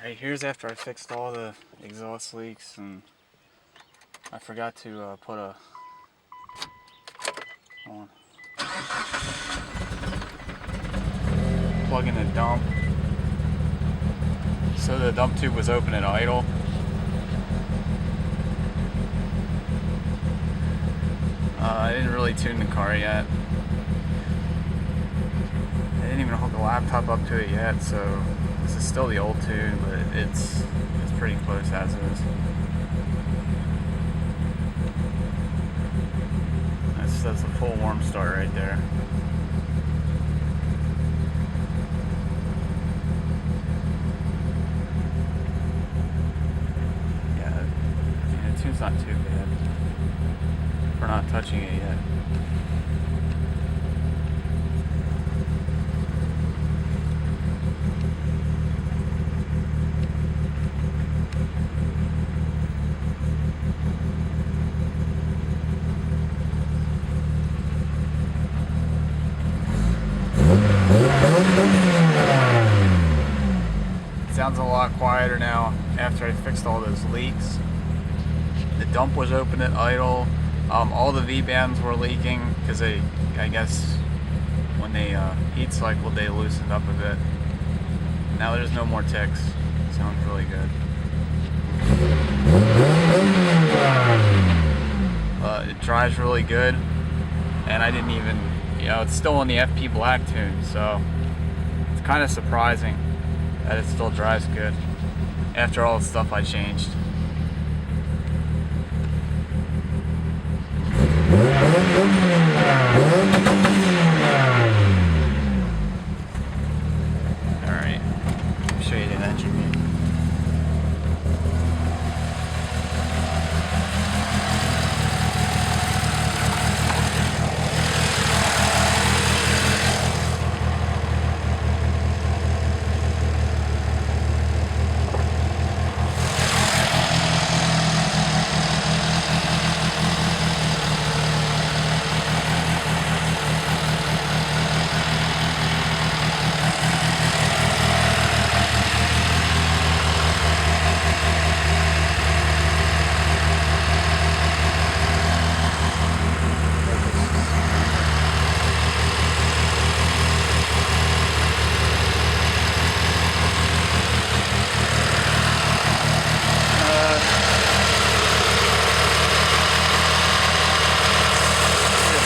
Alright, here's after I fixed all the exhaust leaks, and I forgot to put a plug in the dump. So the dump tube was open at idle. I didn't really tune the car yet. I didn't even hook the laptop up to it yet, so this is still the old tune, but it's pretty close as is. That's a full warm start right there. Yeah, the tune's not too bad. We're not touching it yet. It sounds a lot quieter now after I fixed all those leaks. The dump was open at idle. All the V-bands were leaking because I guess when they heat cycled, they loosened up a bit. Now there's no more ticks. Sounds really good. It drives really good, and I didn't even, it's still on the FP Black tune, so it's kind of surprising that it still drives good after all the stuff I changed. Alright, I'll show you the engine view.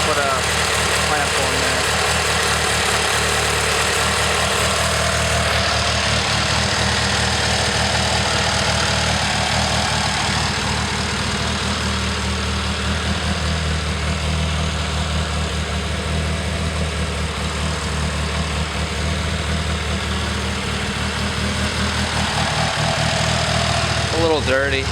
Put a clamp on there. A little dirty.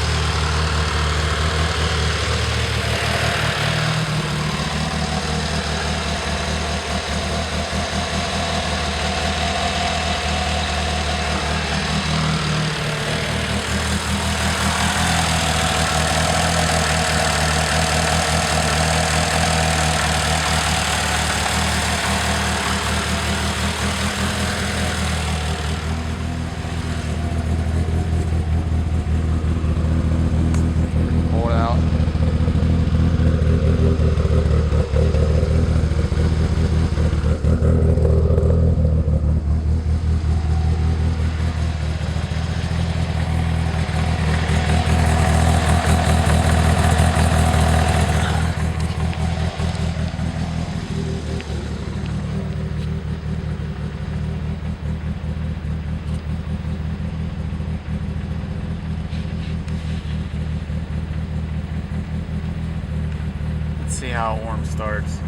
See how warm starts.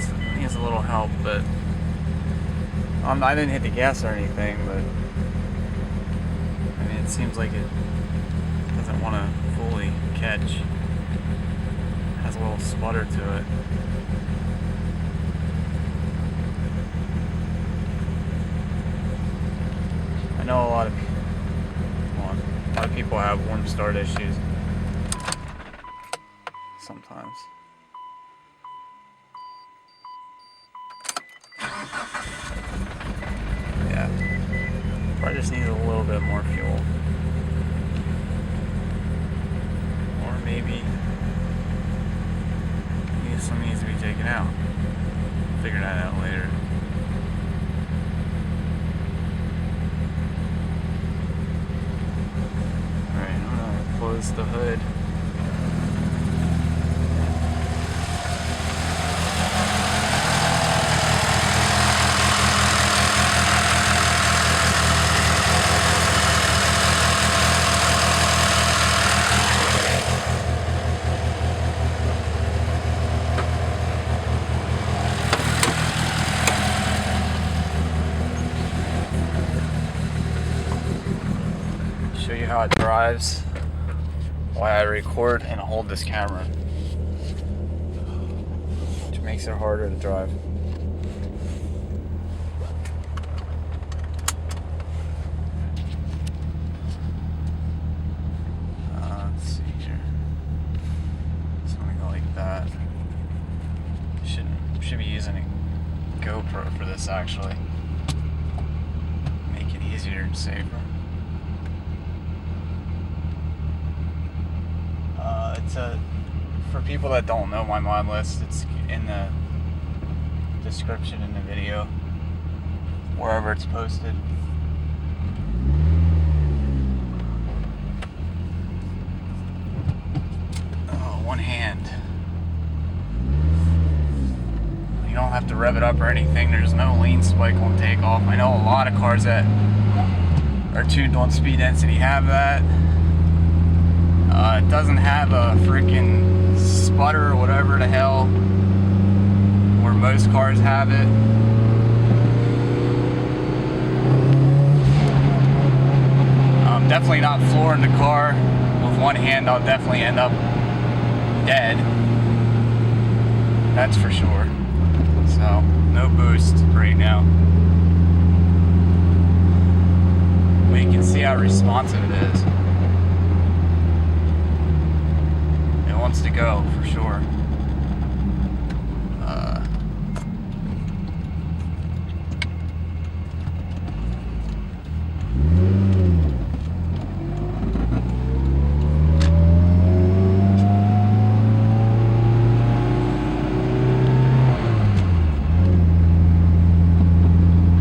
It needs a little help, but I didn't hit the gas or anything, but I mean, it seems like it doesn't want to fully catch. It has a little sputter to it. I know a lot of people have warm start issues. sometimes. Yeah, probably just needs a little bit more fuel. Or maybe some needs to be taken out. Figure that out later. Alright, I'm gonna close the hood. Show you how it drives, why I record and hold this camera, which makes it harder to drive. Let's see here. So I'm gonna go like that. Should be using a GoPro for this actually. Make it easier and safer. For people that don't know my mod list, it's in the description in the video, wherever it's posted. Oh, one hand. You don't have to rev it up or anything. There's no lean spike on takeoff. I know a lot of cars that are tuned on speed density have that. It doesn't have a freaking sputter or whatever the hell where most cars have it. Definitely not flooring the car with one hand. I'll definitely end up dead. That's for sure. So no boost right now. But you can see how responsive it is. Wants to go for sure.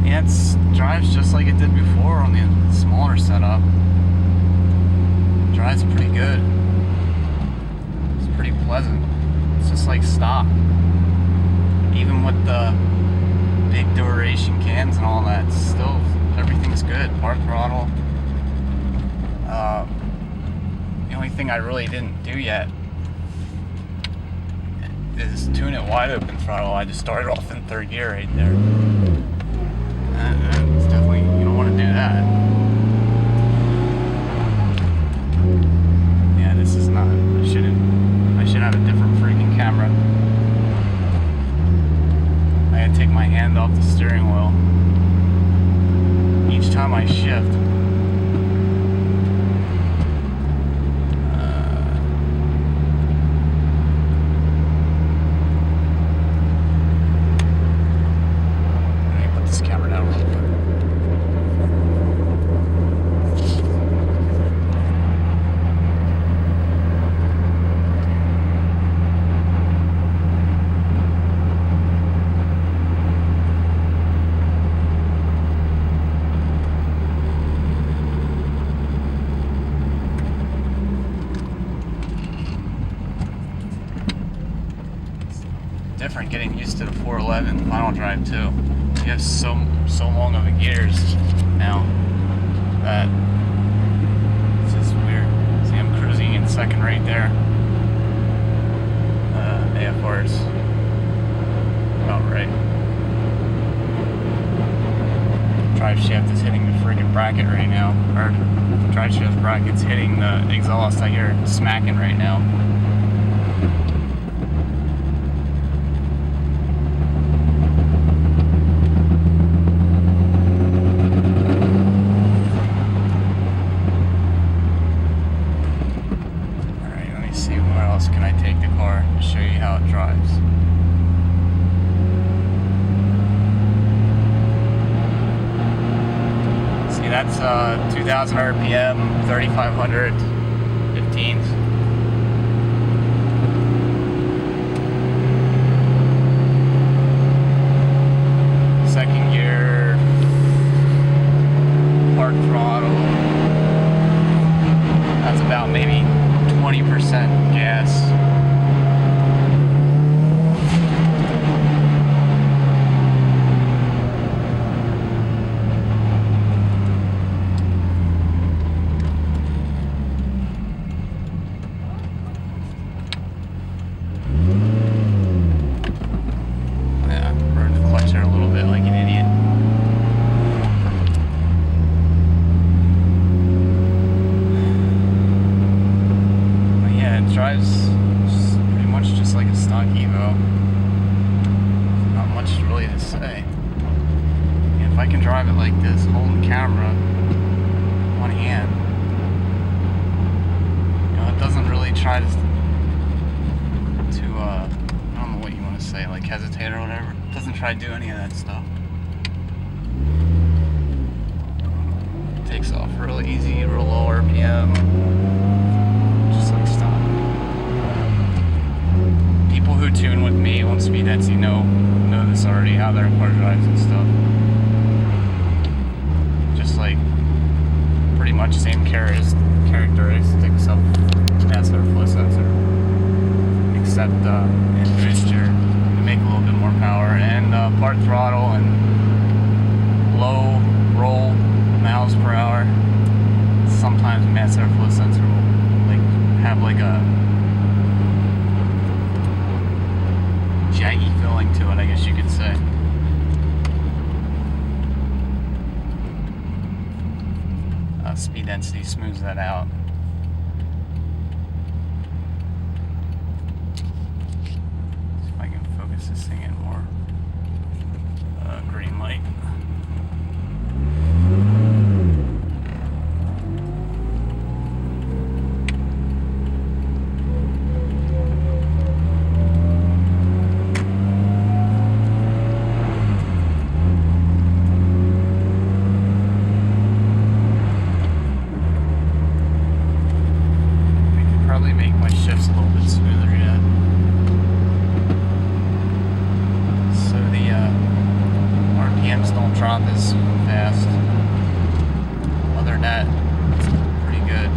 Yeah, it drives just like it did before on the smaller setup. It drives pretty good. Pretty pleasant. It's just like stock. Even with the big duration cans and all that, still everything's good. Bar throttle. The only thing I really didn't do yet is tune it wide open throttle. I just started off in third gear right there. It's definitely, you don't want to do that. Yeah, this is not, I should have a different freaking camera. I gotta take my hand off the steering wheel each time I shift. Let me put this camera down real quick. Different getting used to the 411 final drive too. You have so long of a gears now that it's just weird. See, I'm cruising in second right there. AFR's about right. Drive shaft is hitting the friggin' bracket right now, or drive shaft bracket's hitting the exhaust. I hear it smacking right now. Can I take the car? to show you how it drives. See, that's 2,000 RPM, 3,500 15s. Second gear, park throttle. That's about maybe 20% gas. Yeah, burned the clutch there a little bit like an idiot. Drives pretty much just like a stock Evo. Not much really to say. And if I can drive it like this, holding the camera one hand, you know, it doesn't really try to I don't know what you want to say, like hesitate or whatever. It doesn't try to do any of that stuff. It takes off real easy, real low RPM. Just like stock. People who tune with me on speed density know this already, how their car drives and stuff. Just like pretty much same characteristics of mass airflow sensor, except in booster you make a little bit more power, and part throttle and low roll miles per hour. Sometimes mass airflow sensor will like have like a jaggy feeling to it, I guess you could say. Speed density smooths that out. See if I can focus this thing in more. Green light. Make my shifts a little bit smoother yet. So the RPMs don't drop as fast. Other than that, it's pretty good.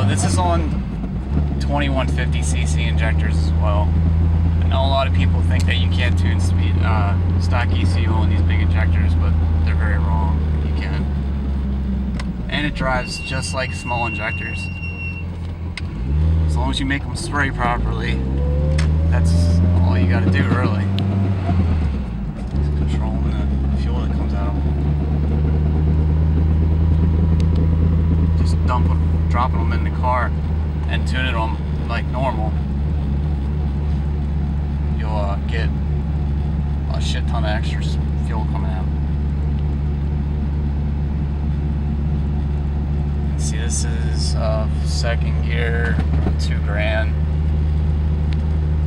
This is on 2150cc injectors as well. I know a lot of people think that you can't tune speed stock ECU on these big injectors, but they're very wrong. You can. And it drives just like small injectors. As long as you make them spray properly, that's all you gotta do really. Just controlling the fuel that comes out of them. Just dropping them in the car and tuning them like normal, you'll get a shit ton of extra fuel coming out. See, this is second gear, $2,000.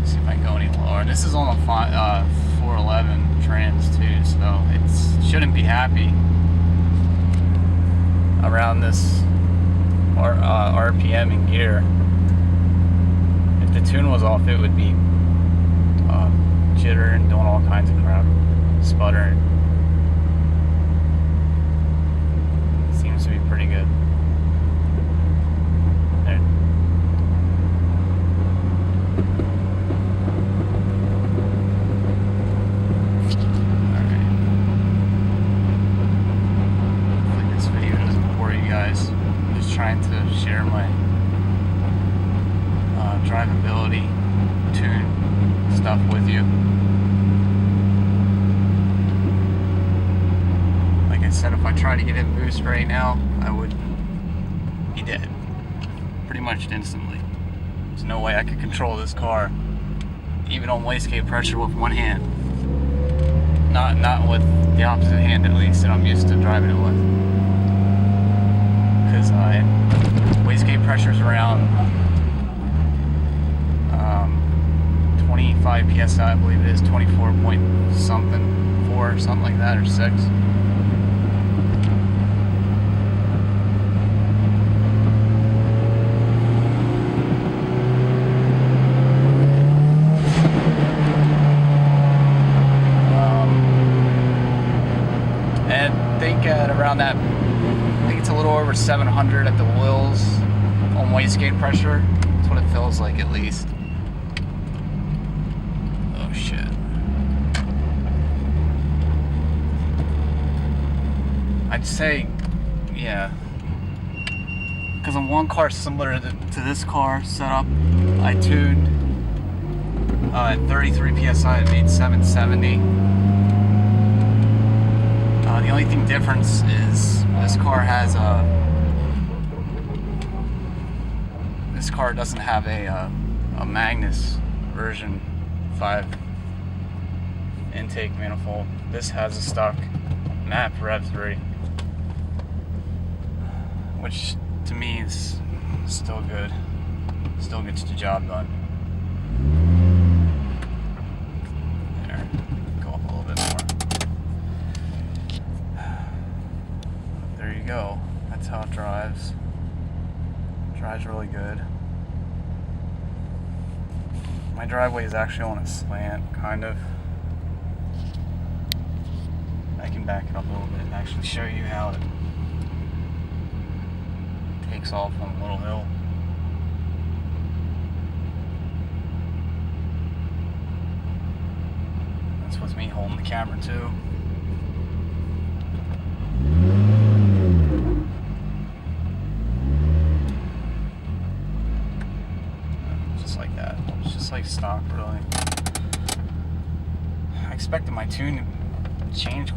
See if I can go any lower. This is on a 411 trans too, so it shouldn't be happy around this RPM and gear. If the tune was off, it would be jittering, doing all kinds of crap, sputtering. Seems to be pretty good. There. Alright. Hopefully this video doesn't bore you guys. I'm just trying to share my drivability tune stuff with you. Like I I said, if I tried to get in boost right now, I would be dead. Pretty much instantly. There's no way I could control this car, even on wastegate pressure, with one hand. Not with the opposite hand, at least, that I'm used to driving it with. Because wastegate pressure's around 25 psi, I believe it is, 24 point something, 4, something like that, or 6. And I think at around that, I think it's a little over 700 at the wheels on wastegate pressure. That's what it feels like, at least. Oh shit. I'd say, yeah. Because on one car similar to this car setup, I tuned at 33 psi, it made 770. The only thing difference is this car has this car doesn't have a Magnus version 5 intake manifold. This has a stock MAP Rev 3, which to me is still good. Still gets the job done. There, go up a little bit more. There you go. That's how it drives. Drives really good. My driveway is actually on a slant, kind of. I can back it up a little bit and actually show you how it takes off on a little hill. That's with me holding the camera too. Just like that. It's just like stock, really. I expected my tune to change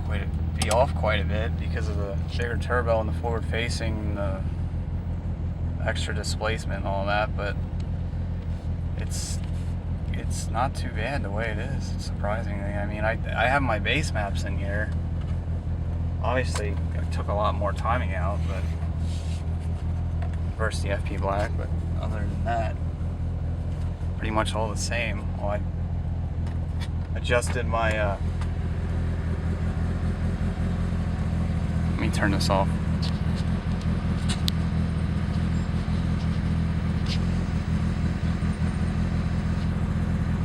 be off quite a bit because of the bigger turbo and the forward facing, the extra displacement and all that, but it's not too bad the way it is, surprisingly. I mean, I have my base maps in here. Obviously, it took a lot more timing out, but versus the FP Black, but other than that, pretty much all the same. Well, I adjusted my let me turn this off.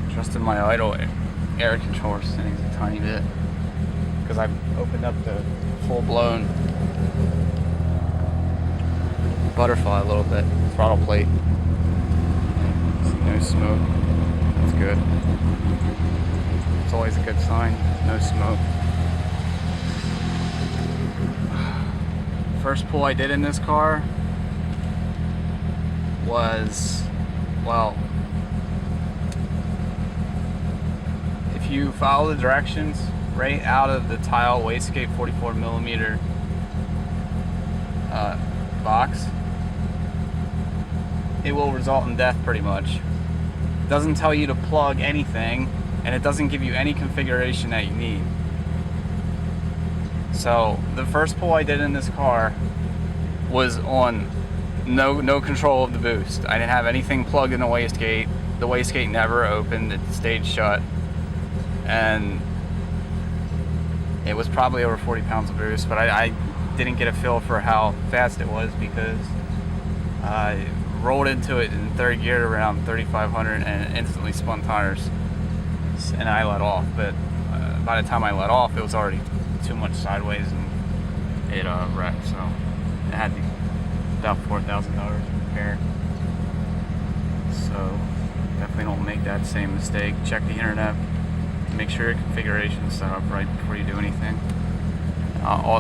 Adjusted my idle air controller settings a tiny bit because I've opened up the full-blown butterfly a little bit, throttle plate. No smoke. That's good. It's always a good sign. No smoke. First pull I did in this car was, well, if you follow the directions right out of the tile wastegate 44mm box, it will result in death pretty much. It doesn't tell you to plug anything, and it doesn't give you any configuration that you need. So the first pull I did in this car was on no control of the boost. I didn't have anything plugged in the wastegate. The wastegate never opened, it stayed shut. And it was probably over 40 pounds of boost, but I didn't get a feel for how fast it was because I rolled into it in third gear around 3,500 and instantly spun tires, and I let off. But by the time I let off, it was already too much sideways and it wrecked. So it had to be about $4,000 in repair. So definitely don't make that same mistake. Check the internet. Make sure your configuration is set up right before you do anything. Also,